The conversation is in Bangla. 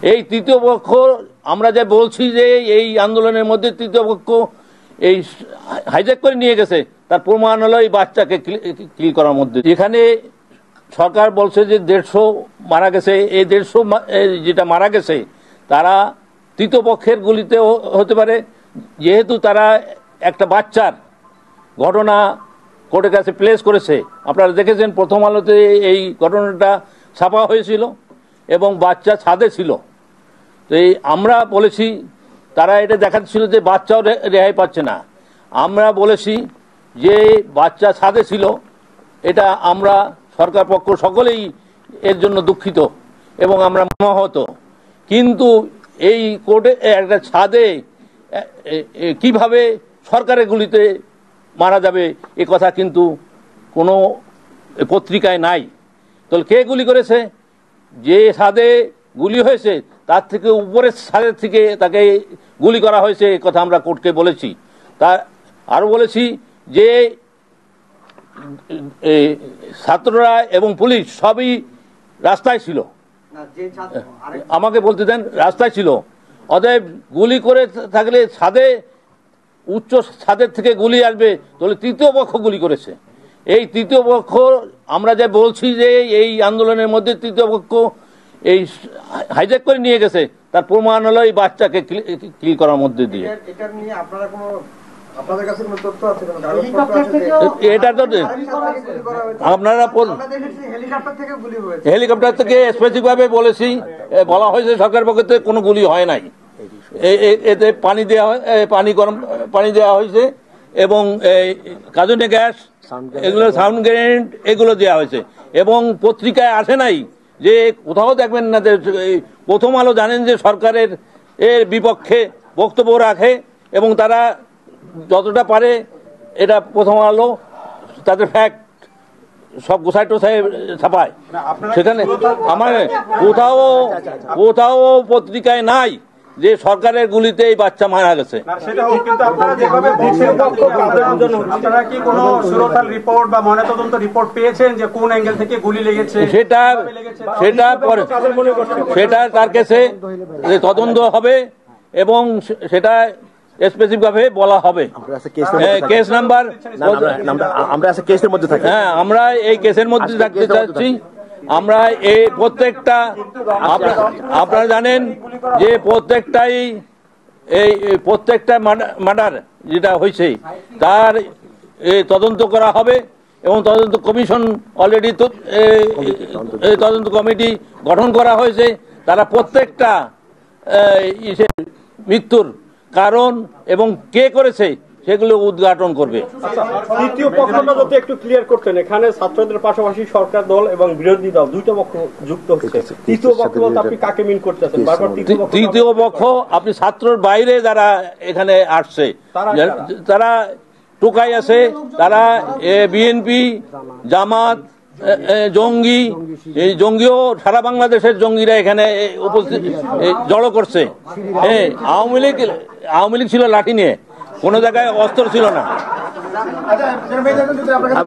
এই তৃতীয় পক্ষ আমরা যে বলছি যে এই আন্দোলনের মধ্যে তৃতীয় পক্ষ এই হাইজ্যাক করে নিয়ে গেছে, তার প্রমাণ হলো এই বাচ্চাকে কিল করার মধ্যে। এখানে সরকার বলছে যে 150 মারা গেছে, এই 150 যেটা মারা গেছে তারা তৃতীয় পক্ষের গুলিতে হতে পারে, যেহেতু তারা একটা বাচ্চার ঘটনা কোর্টের কাছে প্লেস করেছে। আপনারা দেখেছেন প্রথম আলোতে এই ঘটনাটা ছাপা হয়েছিল এবং বাচ্চা ছাদে ছিল। তো এই আমরা বলেছি, তারা এটা দেখাচ্ছিল যে বাচ্চাও রেহাই পাচ্ছে না। আমরা বলেছি যে বাচ্চা ছাদে ছিল, এটা আমরা সরকার পক্ষ সকলেই এর জন্য দুঃখিত এবং আমরা মর্মাহত। কিন্তু এই কোর্টে একটা ছাদে কিভাবে সরকারের গুলিতে মারা যাবে এ কথা কিন্তু কোনো পত্রিকায় নাই। তাহলে কে গুলি করেছে? যে ছাদে গুলি হয়েছে তার থেকে উপরের ছাদের থেকে তাকে গুলি করা হয়েছে, এ কথা আমরা কোর্টকে বলেছি। তা আরও বলেছি যে ছাত্ররা এবং পুলিশ সবই রাস্তায় ছিল, আমাকে বলতে দেন, রাস্তায় ছিল। অতএব গুলি করে থাকলে ছাদে, উচ্চ ছাদের থেকে গুলি আসবে, তাহলে তৃতীয় পক্ষ গুলি করেছে। এই তৃতীয় পক্ষ আমরা যে বলছি যে এই আন্দোলনের মধ্যে তৃতীয় পক্ষ এই হাইজ্যাক করে নিয়ে গেছে, তার প্রমাণ হলো এই বাচ্চাকে কিল করার মধ্যে দিয়ে। এটা তো আপনারা হেলিকপ্টার থেকে স্পেসিফিক ভাবে বলা হয়েছে সরকারের পক্ষ থেকে কোনো গুলি হয় নাই। এতে পানি দেওয়া হয়, গরম পানি দেওয়া হয়েছে এবং কাঁদুনে গ্যাস, এগুলো সাউন্ড গ্রেনেড এগুলো দেওয়া হয়েছে। এবং পত্রিকায় আসে নাই যে কোথাও দেখবেন না যে প্রথম আলো জানেন যে সরকারের এর বিপক্ষে বক্তব্য রাখে এবং তারা যতটা পারে এটা প্রথম আলো তাদের ফ্যাক্ট সব গোছায় টোছায় ছাপায়। সেখানে আমার কোথাও পত্রিকায় নাই যে সরকারের গুলিতে এই বাচ্চা মারা গেছে। সেটা তার কাছে তদন্ত হবে এবং সেটা স্পেসিফিক ভাবে বলা হবে। কেস নাম্বার হ্যাঁ, আমরা এই কেসের মধ্যে থাকতে চাচ্ছি। আমরা এই প্রত্যেকটা আপনারা জানেন যে প্রত্যেকটা মার্ডার যেটা হয়েছে তার তদন্ত করা হবে এবং তদন্ত কমিশন অলরেডি তদন্ত কমিটি গঠন করা হয়েছে। তারা প্রত্যেকটা মৃত্যুর কারণ এবং কে করেছে সেগুলো উদ্ঘাটন করবে। তৃতীয় পক্ষটা যদি একটু ক্লিয়ার করতেন, এখানে ছাত্রদের পাশাপাশি সরকার দল এবং বিরোধী দল দুইটা পক্ষ যুক্ত হচ্ছে। তৃতীয় পক্ষ বলতে আপনি কাকে মিন করতেছেন? তৃতীয় পক্ষ আপনি ছাত্রর বাইরে যারা এখানে আসছে, তারা টোকাই আছে, তারা বিএনপি, জামাত, জঙ্গি, এই জঙ্গিও সারা বাংলাদেশের জঙ্গিরা এখানে উপস্থিত জড়ো করছে। আওয়ামী লীগ ছিল লাঠি নিয়ে, কোনো জায়গায় অস্ত্র ছিল না।